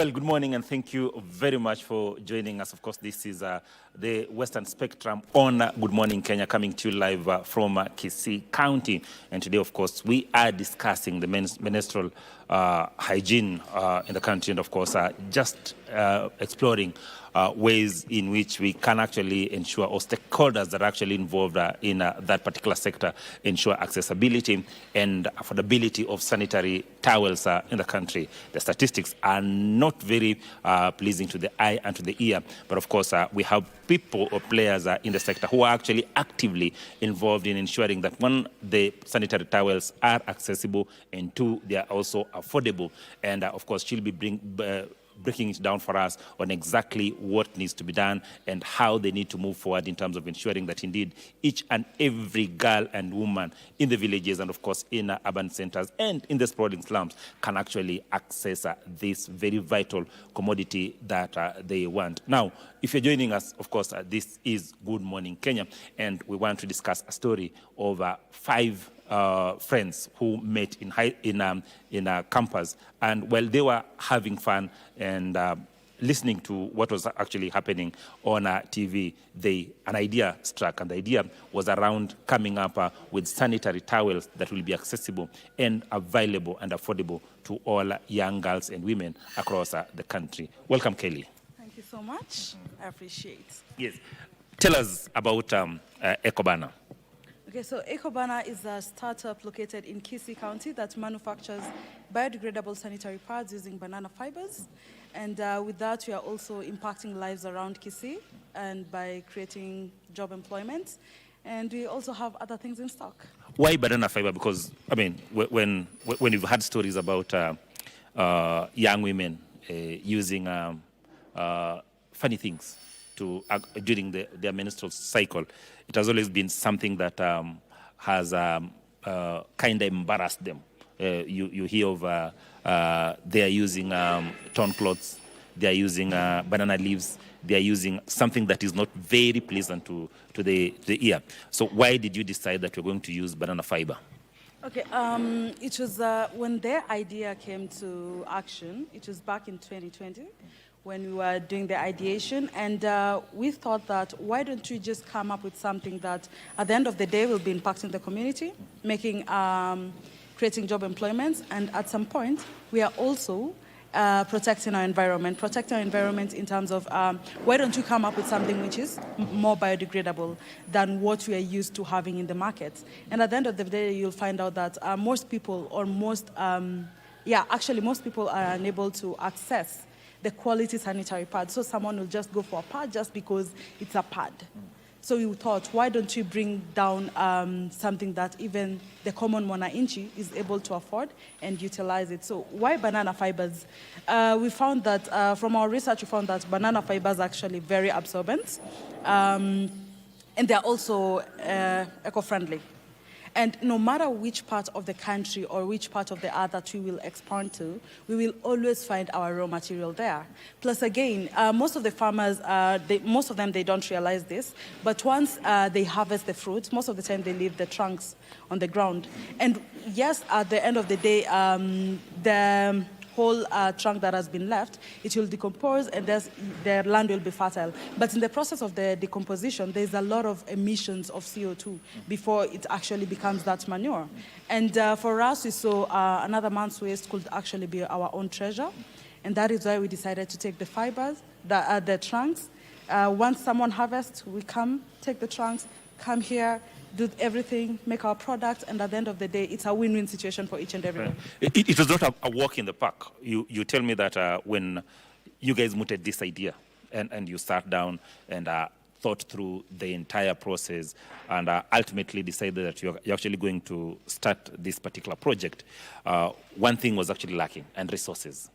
Well, good morning and thank you very much for joining us. Of course, this is the Western Spectrum on Good Morning Kenya, coming to you live from KBC County. And today, of course, we are discussing the menstrual hygiene in the country, and of course, just exploring ways in which we can actually ensure, or stakeholders that are actually involved in that particular sector, ensure accessibility and affordability of sanitary towels in the country. The statistics are not very pleasing to the eye and to the ear, but of course we have people or players in the sector who are actually actively involved in ensuring that, one, the sanitary towels are accessible, and two, they are also affordable. And of course, she'll be breaking it down for us on exactly what needs to be done and how they need to move forward in terms of ensuring that indeed each and every girl and woman in the villages, and of course in urban centers and in the sprawling slums, can actually access this very vital commodity that they want. Now, if you're joining us, of course, this is Good Morning Kenya, and we want to discuss a story of 5 friends who met in a campus, and while they were having fun and listening to what was actually happening on TV, an idea struck, and the idea was around coming up with sanitary towels that will be accessible and available and affordable to all young girls and women across the country. Welcome, Kelly. Thank you so much. I appreciate. Yes. Tell us about Ecobana. Okay, so Ecobana is a startup located in KBC County that manufactures biodegradable sanitary pads using banana fibers. And with that, we are also impacting lives around KBC and by creating job employment. And we also have other things in stock. Why banana fiber? Because, I mean, when you've had stories about young women using funny things during their menstrual cycle, it has always been something that has kind of embarrassed them. You hear of they are using torn clothes, they are using banana leaves, they are using something that is not very pleasant to the ear. So why did you decide that you're going to use banana fiber? Okay, it was when their idea came to action, it was back in 2020. When we were doing the ideation, and we thought that why don't we just come up with something that at the end of the day will be impacting the community, creating job employment, and at some point we are also protecting our environment in terms of why don't you come up with something which is more biodegradable than what we are used to having in the market. And at the end of the day, you'll find out that most people are unable to access the quality sanitary pad. So someone will just go for a pad just because it's a pad. So we thought, why don't you bring down something that even the common mwananchi is able to afford and utilize it? So why banana fibers? We found that, from our research, we found that banana fibers are actually very absorbent, and they're also eco-friendly. And no matter which part of the country or which part of the earth that we will expand to, we will always find our raw material there. Plus, again, most of the farmers, most of them, they don't realize this, but once they harvest the fruit, most of the time they leave the trunks on the ground. And yes, at the end of the day, the whole trunk that has been left, it will decompose and the land will be fertile. But in the process of the decomposition, there's a lot of emissions of CO2 before it actually becomes that manure. And for us, we saw another man's waste could actually be our own treasure. And that is why we decided to take the fibers, the trunks. Once someone harvests, we come, take the trunks, come here, do everything, make our product, and at the end of the day, it's a win-win situation for each and everyone. It was not a walk in the park. You tell me that when you guys mooted this idea and you sat down and thought through the entire process and ultimately decided that you're actually going to start this particular project, one thing was actually lacking, and resources.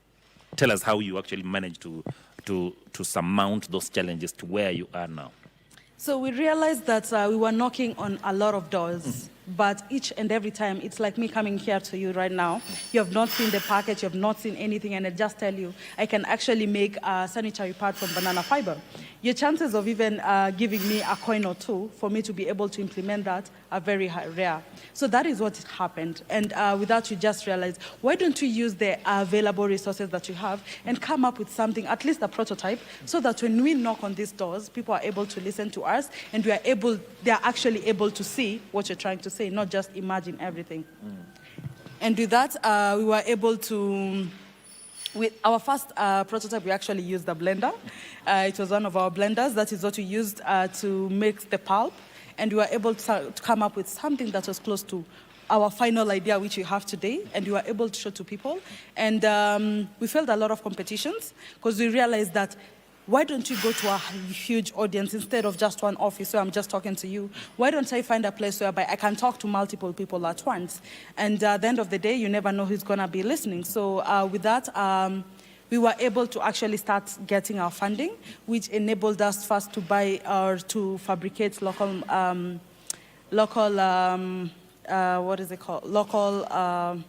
Tell us how you actually managed to surmount those challenges to where you are now. So we realized that we were knocking on a lot of doors, but each and every time, it's like me coming here to you right now. You have not seen the package, you have not seen anything, and I just tell you, I can actually make a sanitary pad from banana fiber. Your chances of even giving me a coin or two for me to be able to implement that are very rare. So that is what happened. And with that, you just realize, why don't you use the available resources that you have and come up with something, at least a prototype, so that when we knock on these doors, people are able to listen to us, and they are actually able to see what you're trying to say, not just imagine everything. And with that, we were able to, with our first prototype, we actually used a blender. It was one of our blenders. That is what we used to mix the pulp. And we were able to come up with something that was close to our final idea, which we have today, and we were able to show to people. And we felt a lot of competitions, because we realized that, why don't you go to a huge audience instead of just one office where I'm just talking to you? Why don't I find a place whereby I can talk to multiple people at once? And at the end of the day, you never know who's going to be listening. So with that, we were able to actually start getting our funding, which enabled us first to buy or to fabricate local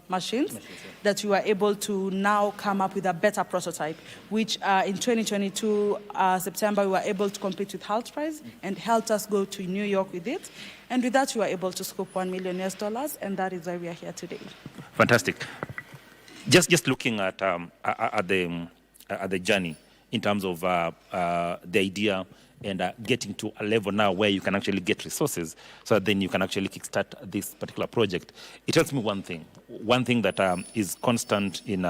machines that we were able to now come up with a better prototype, which in 2022, September, we were able to compete with Health Prize and helped us go to New York with it. And with that, we were able to scoop $1 million, and that is why we are here today. Fantastic. Just looking at the journey in terms of the idea and getting to a level now where you can actually get resources, so that then you can actually kickstart this particular project. It tells me one thing that is constant in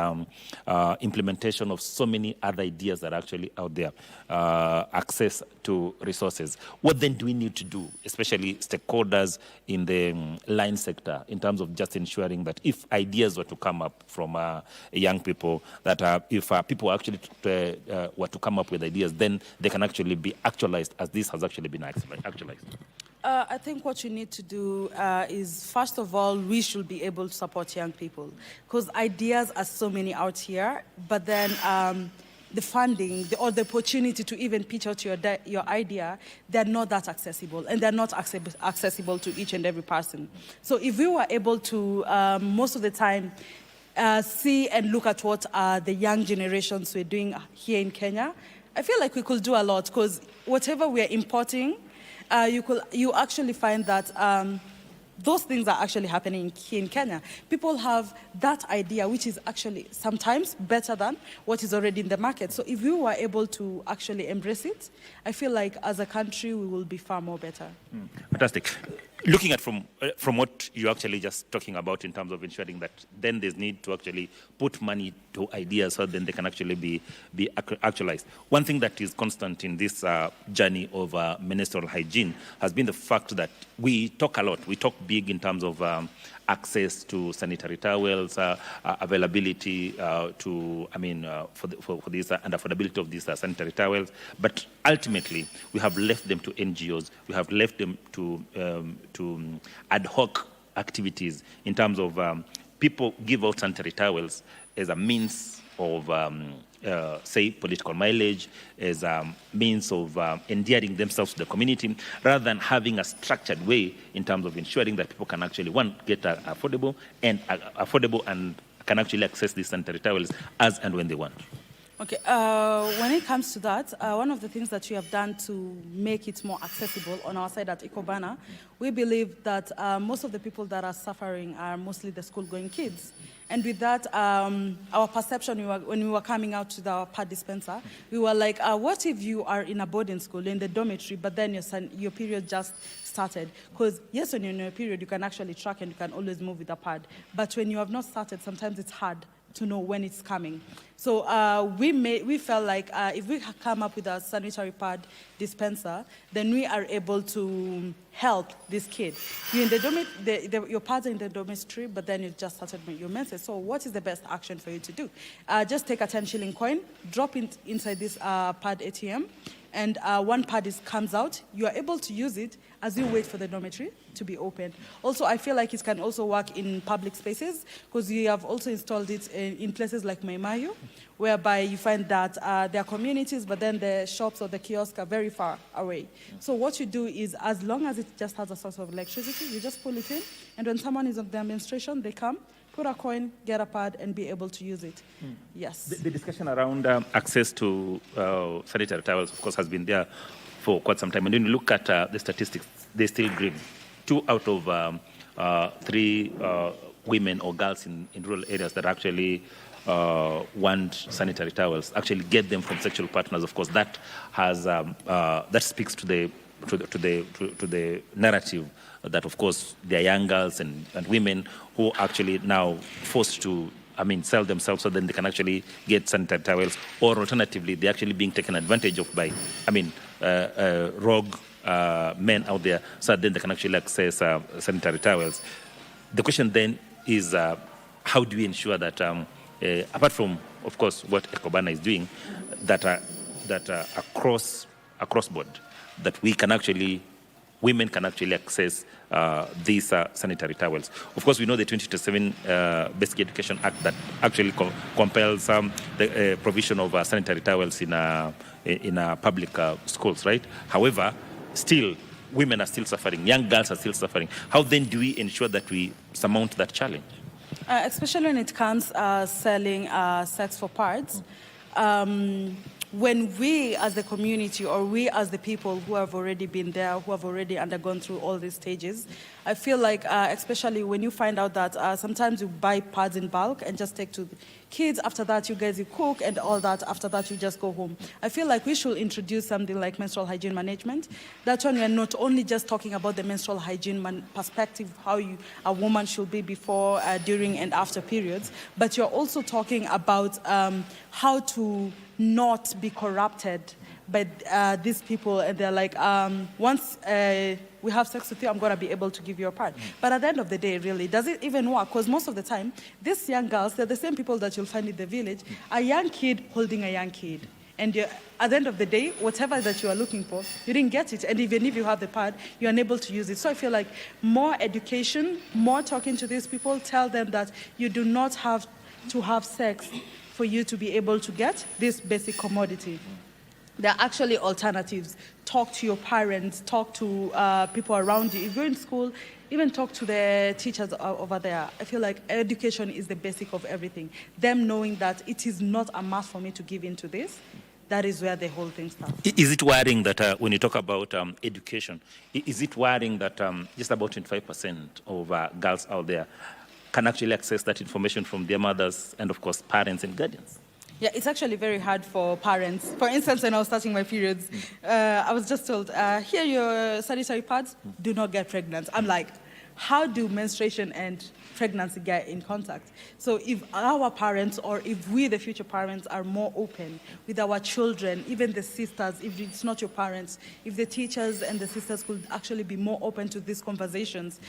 implementation of so many other ideas that are actually out there, access to resources. What then do we need to do, especially stakeholders in the line sector, in terms of just ensuring that if ideas were to come up from young people, that if people actually were to come up with ideas, then they can actually be actualized, as this has actually been actualized? I think what you need to do is, first of all, we should be able to support young people, because ideas are so many out here, but then the funding or the opportunity to even pitch out your idea, they're not that accessible, and they're not accessible to each and every person. So if we were able to, most of the time, see and look at what the young generations were doing here in Kenya, I feel like we could do a lot, because whatever we're importing, you actually find that those things are actually happening here in Kenya. People have that idea, which is actually sometimes better than what is already in the market. So if we were able to actually embrace it, I feel like as a country, we will be far more better. Fantastic. Looking at from what you're actually just talking about in terms of ensuring that then there's need to actually put money to ideas so then they can actually be actualized. One thing that is constant in this journey of menstrual hygiene has been the fact that we talk a lot. We talk big in terms of access to sanitary towels, availability for this and affordability of these sanitary towels. But ultimately, we have left them to NGOs. We have left them to ad hoc activities in terms of people give out sanitary towels as a means of say, political mileage, as a means of endearing themselves to the community, rather than having a structured way in terms of ensuring that people can actually, one, get affordable and can actually access these sanitary towels as and when they want. Okay, when it comes to that, one of the things that we have done to make it more accessible on our side at Ecobana, we believe that most of the people that are suffering are mostly the school-going kids. And with that, our perception, when we were coming out to the pad dispenser, we were like, what if you are in a boarding school, in the dormitory, but then your period just started? Because yes, when you're in your period, you can actually track and you can always move with a pad. But when you have not started, sometimes it's hard to know when it's coming. So we felt like if we come up with a sanitary pad dispenser, then we are able to help this kid. You're in the your pads are in the dormitory, but then you just started your menses. So what is the best action for you to do? Just take a 10 shilling coin, drop it inside this pad ATM, and one pad comes out, you are able to use it as you wait for the dormitory to be opened. Also, I feel like it can also work in public spaces, because we have also installed it in places like Maimayu, whereby you find that there are communities, but then the shops or the kiosks are very far away. So what you do is, as long as it just has a source of electricity, you just pull it in, and when someone is on their menstruation, they come, put a coin, get a pad, and be able to use it. Yes. The discussion around access to sanitary towels, of course, has been there for quite some time. And when you look at the statistics, they're still grim. 2 out of 3 women or girls in rural areas that actually want sanitary towels actually get them from sexual partners. Of course, that has that speaks to the narrative that, of course, there are young girls and women who are actually now forced to, sell themselves so then they can actually get sanitary towels, or alternatively, they're actually being taken advantage of by, rogue men out there, so that then they can actually access sanitary towels. The question then is, how do we ensure that, apart from, of course, what Ecobana is doing, that across board, that women can actually access these sanitary towels. Of course, we know the 2027 Basic Education Act that actually compels the provision of sanitary towels in public schools, right? However, still, women are still suffering, young girls are still suffering. How then do we ensure that we surmount that challenge? Especially when it comes selling sex for parts. When we as the community, or we as the people who have already been there, who have already undergone through all these stages, I feel like, especially when you find out that sometimes you buy pads in bulk and just take to kids, after that you guys, you cook and all that, after that you just go home. I feel like we should introduce something like menstrual hygiene management. That's when we're not only just talking about the menstrual hygiene perspective, how a woman should be before, during and after periods, but you're also talking about how to not be corrupted by these people, and they're like, once we have sex with you, I'm going to be able to give you a part. But at the end of the day, really, does it even work? Because most of the time, these young girls, they're the same people that you'll find in the village, a young kid holding a young kid. And at the end of the day, whatever that you are looking for, you didn't get it. And even if you have the pad, you're unable to use it. So I feel like more education, more talking to these people, tell them that you do not have to have sex for you to be able to get this basic commodity. There are actually alternatives. Talk to your parents, talk to people around you. If you're in school, even talk to the teachers over there. I feel like education is the basic of everything. Them knowing that it is not a must for me to give into this, that is where the whole thing starts. Is it worrying that when you talk about education, is it worrying that just about 25% of girls out there can actually access that information from their mothers and, of course, parents and guardians? Yeah, it's actually very hard for parents. For instance, when I was starting my periods, I was just told, here are your sanitary pads, do not get pregnant. I'm like, how do menstruation and pregnancy get in contact? So if our parents, or if we, the future parents, are more open with our children, even the sisters, if it's not your parents, if the teachers and the sisters could actually be more open to these conversations,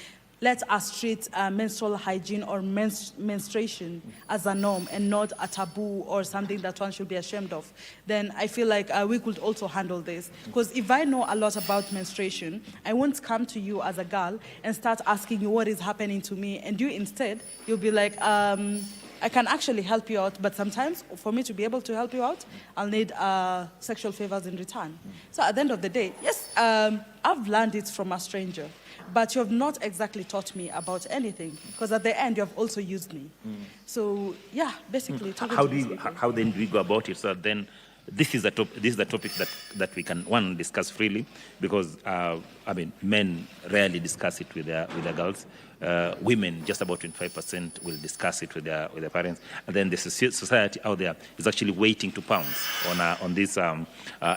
let us treat menstrual hygiene or menstruation as a norm and not a taboo or something that one should be ashamed of. Then I feel like we could also handle this. Because if I know a lot about menstruation, I won't come to you as a girl and start asking you what is happening to me. And you instead, you'll be like, I can actually help you out, but sometimes for me to be able to help you out, I'll need sexual favors in return. So at the end of the day, yes, I've learned it from a stranger. But you have not exactly taught me about anything, because at the end you have also used me. So yeah, basically. How then do we go about it? So then, this is the topic that we can discuss freely, because men rarely discuss it with their girls. Women, just about 25% will discuss it with their parents, and then the society out there is actually waiting to pounce on these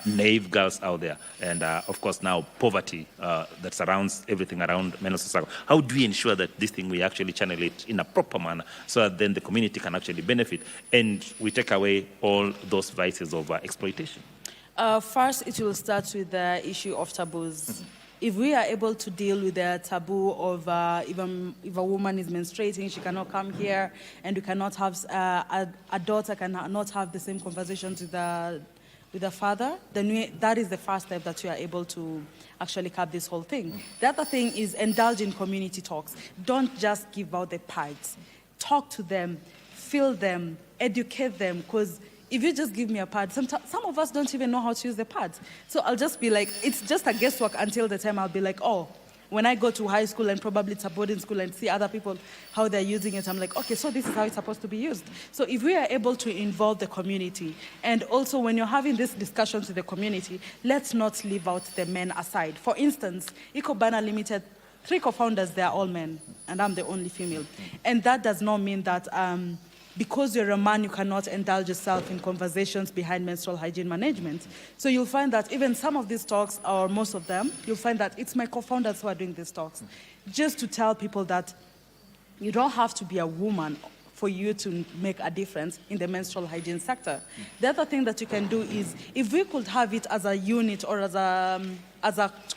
naive girls out there, and of course now poverty that surrounds everything around mental struggle. How do we ensure that this thing, we actually channel it in a proper manner, so that then the community can actually benefit, and we take away all those vices of exploitation? First, it will start with the issue of taboos. If we are able to deal with the taboo of even if a woman is menstruating, she cannot come here, and we cannot have a daughter cannot have the same conversations with a father, then that is the first step that you are able to actually cap this whole thing. The other thing is indulge in community talks. Don't just give out the pads. Talk to them, feel them, educate them, because if you just give me a pad, some of us don't even know how to use the pads. So I'll just be like, it's just a guesswork until the time I'll be like, oh, when I go to high school and probably it's a boarding school and see other people, how they're using it, I'm like, okay, so this is how it's supposed to be used. So if we are able to involve the community, and also when you're having these discussions with the community, let's not leave out the men aside. For instance, Ecobana Limited, 3 co-founders, they're all men, and I'm the only female. And that does not mean that because you're a man, you cannot indulge yourself in conversations behind menstrual hygiene management. So you'll find that even some of these talks, or most of them, you'll find that it's my co-founders who are doing these talks. Just to tell people that you don't have to be a woman for you to make a difference in the menstrual hygiene sector. The other thing that you can do is, if we could have it as a unit or as a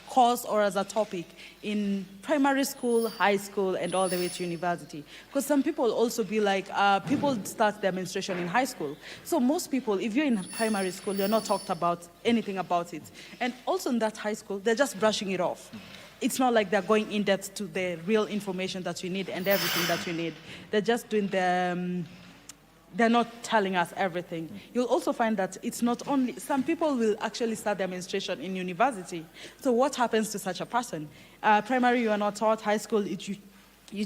course or as a topic in primary school, high school, and all the way to university. Because some people also be like, people start their menstruation in high school. So most people, if you're in primary school, you're not talked about anything about it. And also in that high school, they're just brushing it off. It's not like they're going in depth to the real information that you need and everything that you need. They're just doing they're not telling us everything. You'll also find that it's not only, some people will actually start their menstruation in university. So what happens to such a person? Primary, you are not taught. High school, you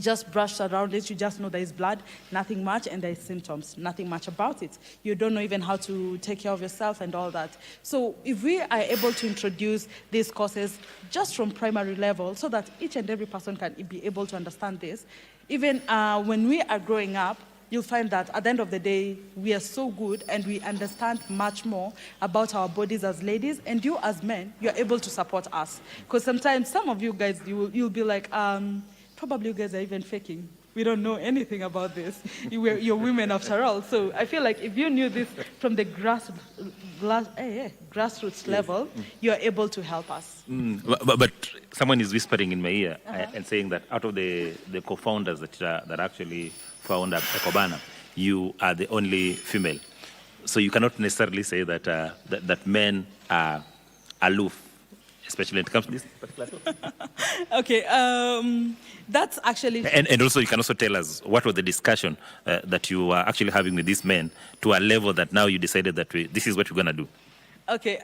just brush around it. You just know there is blood, nothing much, and there is symptoms, nothing much about it. You don't know even how to take care of yourself and all that. So if we are able to introduce these courses just from primary level so that each and every person can be able to understand this, even when we are growing up, you'll find that at the end of the day, we are so good and we understand much more about our bodies as ladies, and you as men, you're able to support us. Because sometimes some of you guys, you'll be like, probably you guys are even faking. We don't know anything about this. You're women after all. So I feel like if you knew this from the grassroots level, you're able to help us. But someone is whispering in my ear and saying that out of the co-founders that actually found Ecobana, you are the only female. So you cannot necessarily say that that men are aloof, especially when it comes to this particular topic. Okay, that's actually... And also you can also tell us what was the discussion that you were actually having with these men to a level that now you decided that this is what we're going to do. Okay,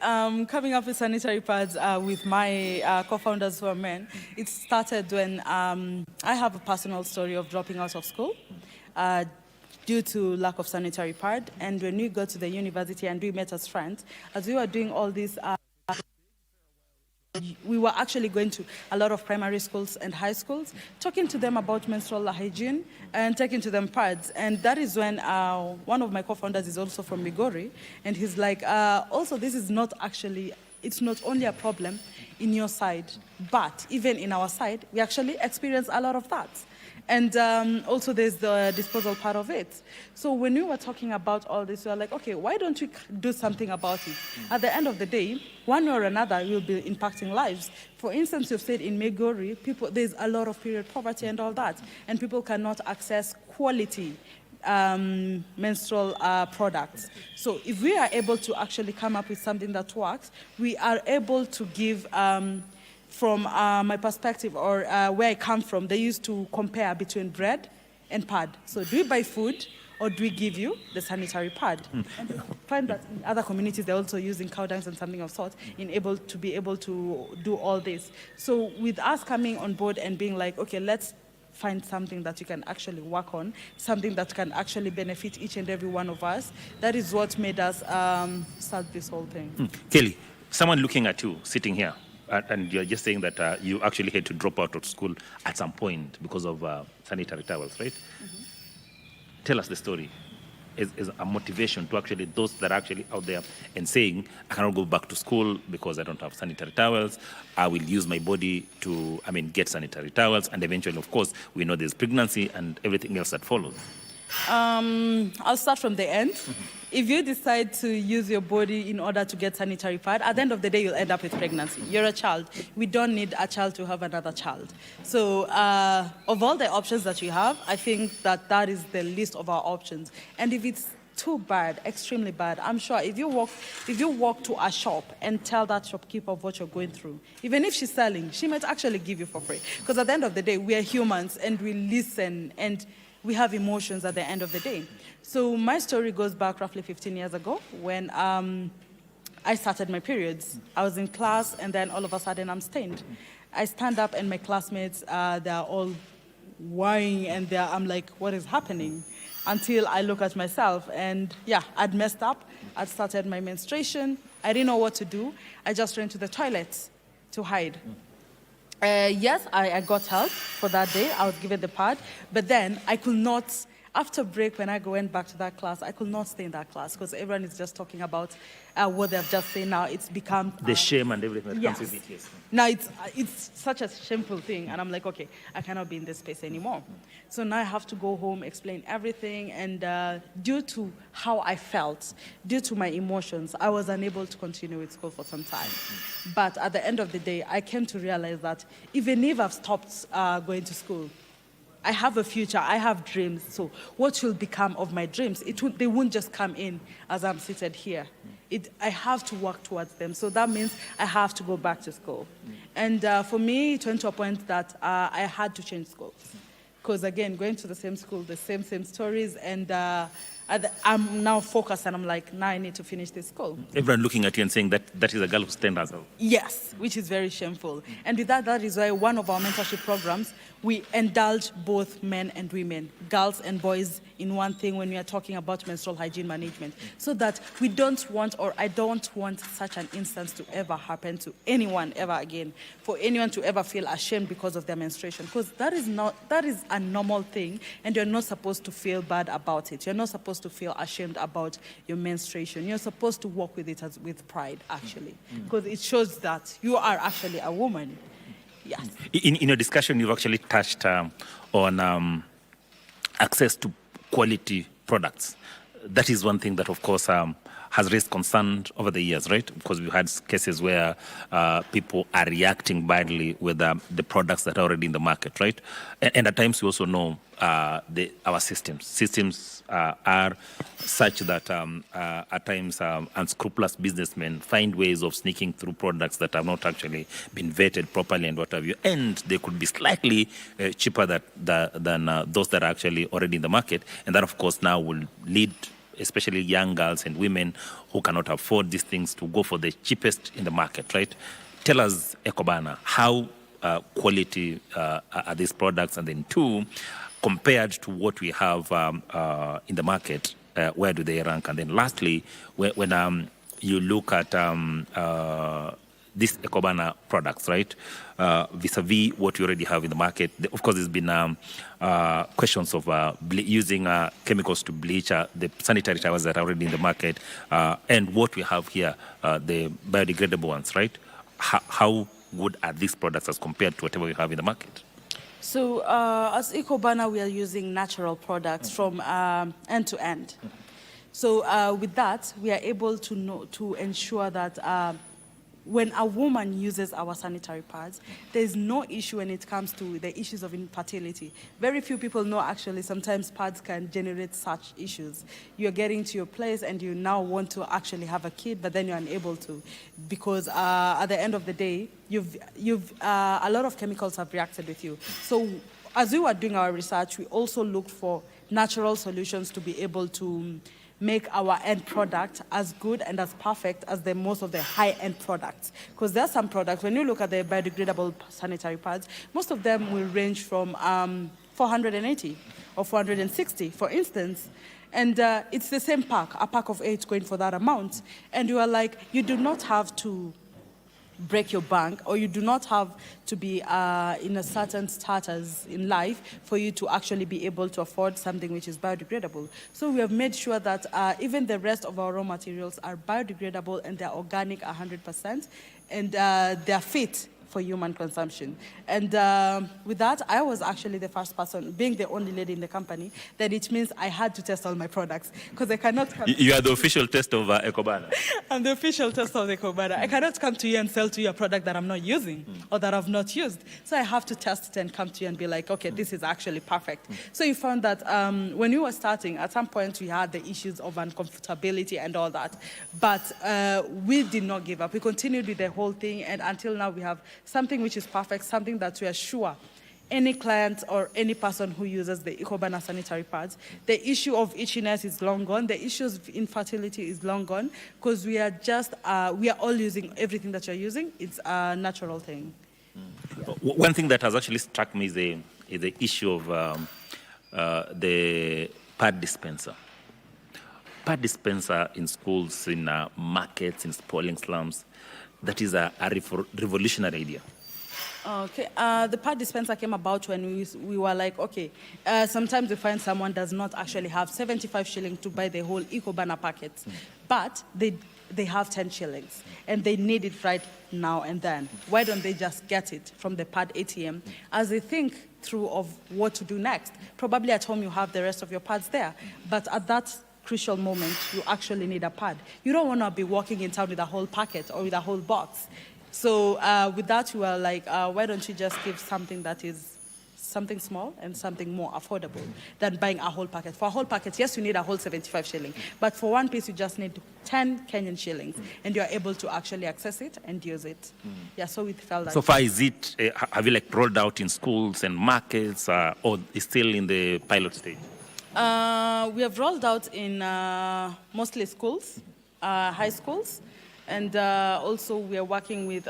coming up with sanitary pads with my co-founders who are men, it started when I have a personal story of dropping out of school due to lack of sanitary pad. And when we got to the university and we met as friends, as we were doing all this, we were actually going to a lot of primary schools and high schools, talking to them about menstrual hygiene and taking to them pads. And that is when one of my co-founders is also from Migori, and he's like, also this is not actually, it's not only a problem in your side, but even in our side, we actually experience a lot of that. And also there's the disposal part of it. So when we were talking about all this, we were like, okay, why don't we do something about it? At the end of the day, one way or another, we'll be impacting lives. For instance, you've said in Migori, there's a lot of period poverty and all that, and people cannot access quality menstrual products. So if we are able to actually come up with something that works, we are able to give... From my perspective or where I come from, they used to compare between bread and pad. So do we buy food or do we give you the sanitary pad? And I find that in other communities, they're also using cow dungs and something of sort to be able to do all this. So with us coming on board and being like, okay, let's find something that you can actually work on, something that can actually benefit each and every one of us, that is what made us start this whole thing. Kelly, someone looking at you sitting here, and you're just saying that you actually had to drop out of school at some point because of sanitary towels, right? Mm-hmm. Tell us the story. Is a motivation to actually those that are actually out there and saying, I cannot go back to school because I don't have sanitary towels. I will use my body to, get sanitary towels. And eventually, of course, we know there's pregnancy and everything else that follows. I'll start from the end. Mm-hmm. If you decide to use your body in order to get sanitary pad, at the end of the day, you'll end up with pregnancy. You're a child. We don't need a child to have another child. So of all the options that we have, I think that is the least of our options. And if it's too bad, extremely bad. I'm sure if you walk to a shop and tell that shopkeeper of what you're going through, even if she's selling, she might actually give you for free. Because at the end of the day, we are humans and we listen and we have emotions at the end of the day. So my story goes back roughly 15 years ago when I started my periods. I was in class and then all of a sudden I'm stained. I stand up and my classmates, they're all whining and I'm like, what is happening? Until I look at myself and yeah, I'd messed up. I'd started my menstruation. I didn't know what to do. I just ran to the toilet to hide. Yes, I got help for that day. I was given the pad, but then I could not, after break when I went back to that class, I could not stay in that class because everyone is just talking about what they've just said now. It's become... the shame and everything that yes. comes with it, yes. Now it's such a shameful thing and I'm like, okay, I cannot be in this space anymore. So now I have to go home, explain everything, and due to how I felt, due to my emotions, I was unable to continue with school for some time. But at the end of the day, I came to realize that even if I've stopped going to school, I have a future, I have dreams. So what will become of my dreams? They won't just come in as I'm seated here. I have to work towards them. So that means I have to go back to school. And for me, it went to a point that I had to change schools. Because again, going to the same school, the same stories, and I'm now focused and I'm like, now I need to finish this school. Everyone looking at you and saying that is a girl who stands herself. Yes, which is very shameful. And with that is why one of our mentorship programs, we indulge both men and women, girls and boys in one thing when we are talking about menstrual hygiene management. So that we don't want, or I don't want such an instance to ever happen to anyone ever again, for anyone to ever feel ashamed because of their menstruation. Because that is a normal thing and you're not supposed to feel bad about it. You're not supposed to feel ashamed about your menstruation. You're supposed to walk with it with pride, actually. Because it shows that you are actually a woman. Yes. In your discussion, you've actually touched on access to quality products. That is one thing that, of course, has raised concern over the years, right? Because we've had cases where people are reacting badly with the products that are already in the market, right? And at times we also know our systems are such that at times unscrupulous businessmen find ways of sneaking through products that have not actually been vetted properly and what have you, and they could be slightly cheaper than those that are actually already in the market, and that of course now will lead especially young girls and women who cannot afford these things to go for the cheapest in the market, right? Tell us, Ecobana, how quality are these products, and then two, compared to what we have in the market, where do they rank? And then lastly, when you look at these Ecobana products, right, vis-a-vis what you already have in the market, of course, there's been questions of using chemicals to bleach the sanitary towels that are already in the market, and what we have here, the biodegradable ones, right? How good are these products as compared to whatever we have in the market? So as Ecobana, we are using natural products from end to end. So with that, we are able to ensure that when a woman uses our sanitary pads, there's no issue when it comes to the issues of infertility. Very few people know actually sometimes pads can generate such issues. You're getting to your place and you now want to actually have a kid, but then you're unable to because at the end of the day, a lot of chemicals have reacted with you. So as we were doing our research, we also looked for natural solutions to be able to make our end product as good and as perfect as most of the high-end products. Because there are some products, when you look at the biodegradable sanitary pads, most of them will range from 480 or 460, for instance. And it's the same pack, a pack of 8 going for that amount. And you are like, you do not have to break your bank, or you do not have to be in a certain status in life for you to actually be able to afford something which is biodegradable. So we have made sure that even the rest of our raw materials are biodegradable and they're organic 100%, and they're fit for human consumption. And with that, I was actually the first person, being the only lady in the company, that it means I had to test all my products, because I cannot come. You are the official test of Ecobana. I'm the official tester of the Ecobana. I cannot come to you and sell to you a product that I'm not using or that I've not used. So I have to test it and come to you and be like, okay, this is actually perfect. So you found that when we were starting, at some point we had the issues of uncomfortability and all that. But we did not give up. We continued with the whole thing, and until now we have something which is perfect, something that we are sure any client or any person who uses the Ecobana sanitary pads, the issue of itchiness is long gone. The issues of infertility is long gone, because we are just, we are all using everything that you're using. It's a natural thing. Yeah. One thing that has actually struck me is the issue of the pad dispenser. Pad dispenser in schools, in markets, in sprawling slums, that is a revolutionary idea. Okay, the pad dispenser came about when we were like, okay, sometimes we find someone does not actually have 75 shillings to buy the whole Ecobana packet, but they have 10 shillings and they need it right now and then. Why don't they just get it from the pad ATM as they think through of what to do next? Probably at home you have the rest of your pads there, but at that crucial moment, you actually need a pad. You don't want to be walking in town with a whole packet or with a whole box. So with that, we were like, why don't you just give something that is something small and something more affordable than buying a whole packet. For a whole packet, yes, you need a whole 75 shilling, but for one piece, you just need 10 Kenyan shillings, and you're able to actually access it and use it. Yeah, so we felt that. So far, is it, have you like rolled out in schools and markets, or is still in the pilot stage? We have rolled out in mostly schools, high schools, and also we are working with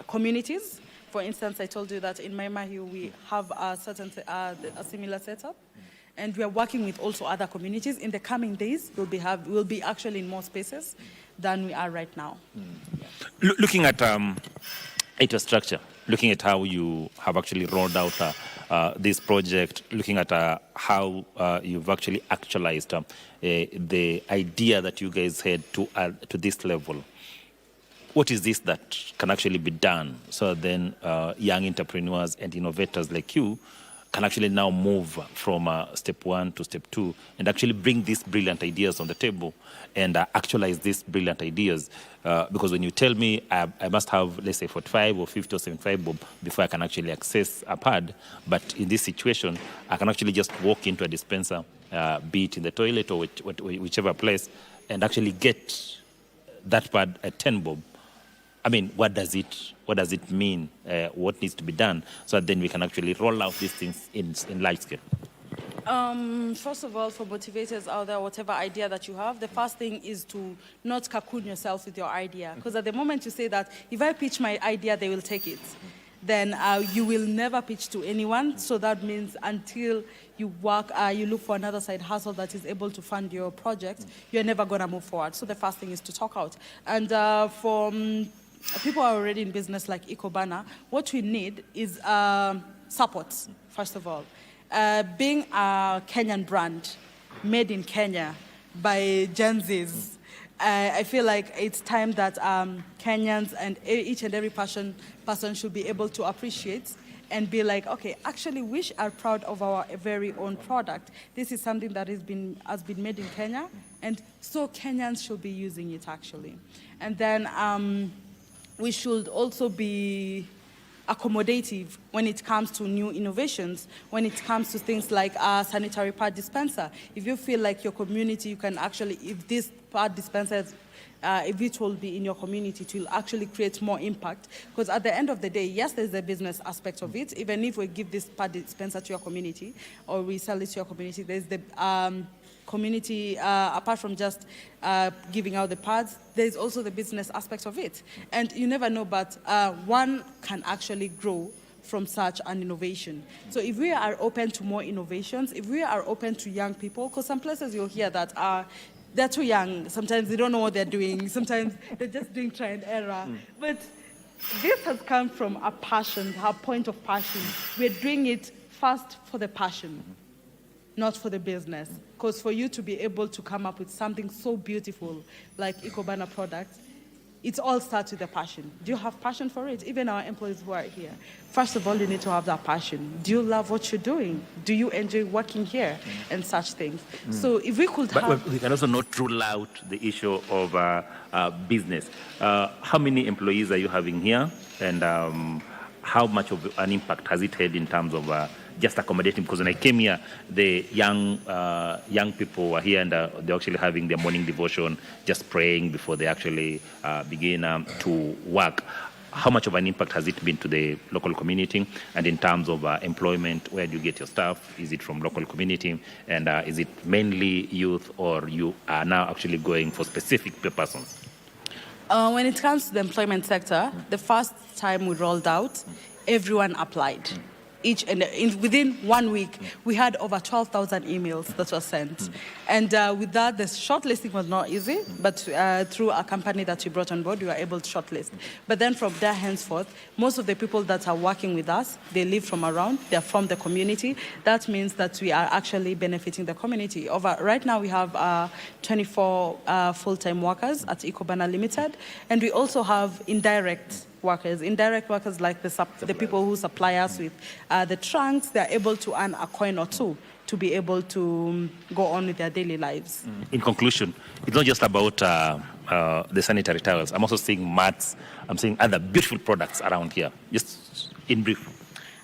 communities. For instance, I told you that in Maimahiu we have a similar setup, and we are working with also other communities. In the coming days, we'll be actually in more spaces than we are right now. Yeah. Looking at your structure, looking at how you have actually rolled out this project, looking at how you've actually actualized the idea that you guys had to this level. What is this that can actually be done so then young entrepreneurs and innovators like you can actually now move from step 1 to step 2 and actually bring these brilliant ideas on the table and actualize these brilliant ideas? Because when you tell me I must have, let's say, 45 or 50 or 75 bob before I can actually access a pad, but in this situation, I can actually just walk into a dispenser, be it in the toilet or whichever place, and actually get that pad at 10 bob. I mean, what does it mean? What needs to be done so that then we can actually roll out these things in large scale? First of all, for motivators out there, whatever idea that you have, the first thing is to not cocoon yourself with your idea. Because at the moment you say that, if I pitch my idea, they will take it, then you will never pitch to anyone. So that means until you work, you look for another side hustle that is able to fund your project, you're never going to move forward. So the first thing is to talk out. And for people who are already in business like Ecobana, what we need is support, first of all. Being a Kenyan brand, made in Kenya by Gen Zs, I feel like it's time that Kenyans and each and every person should be able to appreciate and be like, okay, actually we are proud of our very own product. This is something that has been made in Kenya, and so Kenyans should be using it actually. And then we should also be accommodative when it comes to new innovations, when it comes to things like a sanitary pad dispenser. If you feel like your community, you can actually, if this pad dispenser, if it will be in your community, it will actually create more impact. Because at the end of the day, yes, there's a business aspect of it. Even if we give this pad dispenser to your community or we sell it to your community, there's the community, apart from just giving out the pads, there's also the business aspect of it. And you never know, but one can actually grow from such an innovation. So if we are open to more innovations, if we are open to young people, because some places you'll hear that they're too young, sometimes they don't know what they're doing, sometimes they're just doing try and error. But this has come from a passion, a point of passion. We're doing it first for the passion, not for the business. Because for you to be able to come up with something so beautiful like Ecobana products, it all starts with a passion. Do you have passion for it? Even our employees who are here. First of all, you need to have that passion. Do you love what you're doing? Do you enjoy working here? And such things. So if we could But we can also not rule out the issue of business. How many employees are you having here? And how much of an impact has it had in terms of just accommodating? Because when I came here, the young people were here and they're actually having their morning devotion, just praying before they actually begin to work. How much of an impact has it been to the local community? And in terms of employment, where do you get your staff? Is it from local community? And is it mainly youth, or you are now actually going for specific persons? When it comes to the employment sector, the first time we rolled out, everyone applied. Within 1 week, we had over 12,000 emails that were sent. And with that, the shortlisting was not easy, but through a company that we brought on board, we were able to shortlist. But then from there henceforth, most of the people that are working with us, they live from around, they're from the community. That means that we are actually benefiting the community. Right now, we have 24 full-time workers at Ecobana Limited, and we also have indirect workers like the people who supply us with the trunks. They're able to earn a coin or two to be able to go on with their daily lives. In conclusion, it's not just about the sanitary towels. I'm also seeing mats. I'm seeing other beautiful products around here. Just in brief.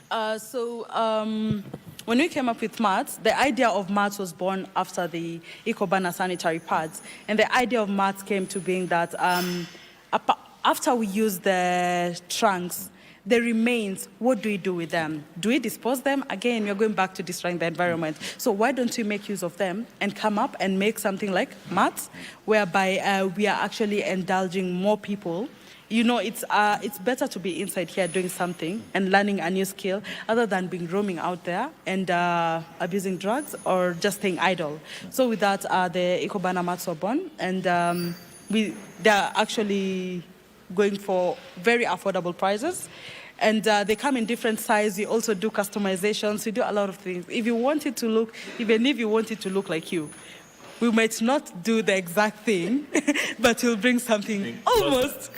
When we came up with mats, the idea of mats was born after the Ecobana sanitary pads. And the idea of mats came to being that after we use the trunks, the remains, what do we do with them? Do we dispose them? Again, we're going back to destroying the environment. So why don't we make use of them and come up and make something like mats, whereby we are actually indulging more people. You know, it's better to be inside here doing something and learning a new skill other than being roaming out there and abusing drugs or just staying idle. So with that, the Ecobana mats were born, and they're actually going for very affordable prices. And they come in different sizes. We also do customizations. We do a lot of things. If you want it to look, even if you want it to look like you, we might not do the exact thing, but we'll bring something almost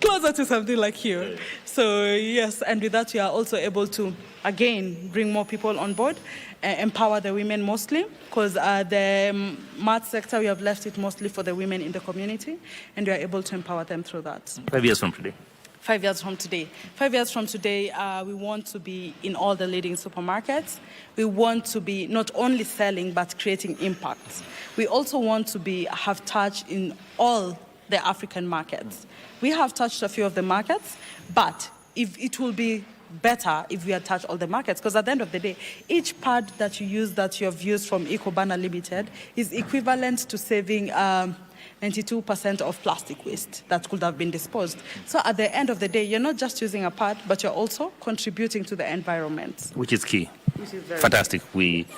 closer to something like you. So yes, and with that, we are also able to, again, bring more people on board, empower the women mostly, because the mat sector, we have left it mostly for the women in the community, and we are able to empower them through that. 5 years from today? 5 years from today. 5 years from today, we want to be in all the leading supermarkets. We want to be not only selling, but creating impact. We also want to have touch in all the African markets. We have touched a few of the markets, but if it will be better if we had touched all the markets, because at the end of the day, each pad that you use, that you have used from Ecobana Limited, is equivalent to saving 92% of plastic waste that could have been disposed. So at the end of the day, you're not just using a pad, but you're also contributing to the environment. Which is key. Which is very fantastic.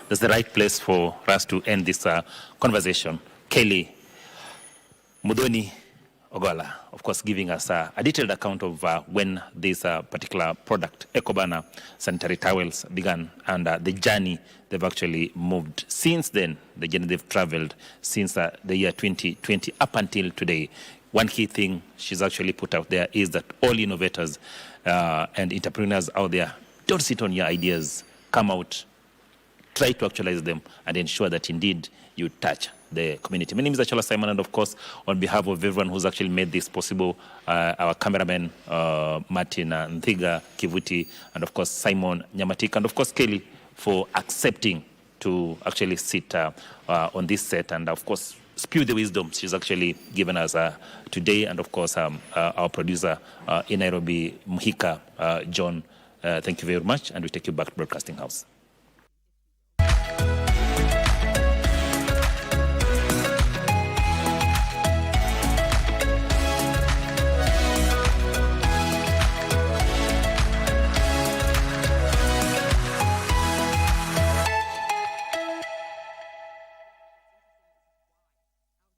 That's the right place for us to end this conversation. Kelly Mudoni Ogola, of course, giving us a detailed account of when this particular product, Ecobana sanitary towels, began, and the journey they've actually moved. Since then, the journey they've traveled since the year 2020 up until today. One key thing she's actually put out there is that all innovators and entrepreneurs out there, don't sit on your ideas. Come out, try to actualize them, and ensure that indeed you touch the community. My name is Achola Simon, and of course, on behalf of everyone who's actually made this possible, our cameraman, Martin Nthiga Kivuti, and of course, Simon Nyamatik, and of course, Kelly, for accepting to actually sit on this set, and of course, spew the wisdom she's actually given us today, and of course, our producer in Nairobi, Mhika John. Thank you very much, and we take you back to Broadcasting House.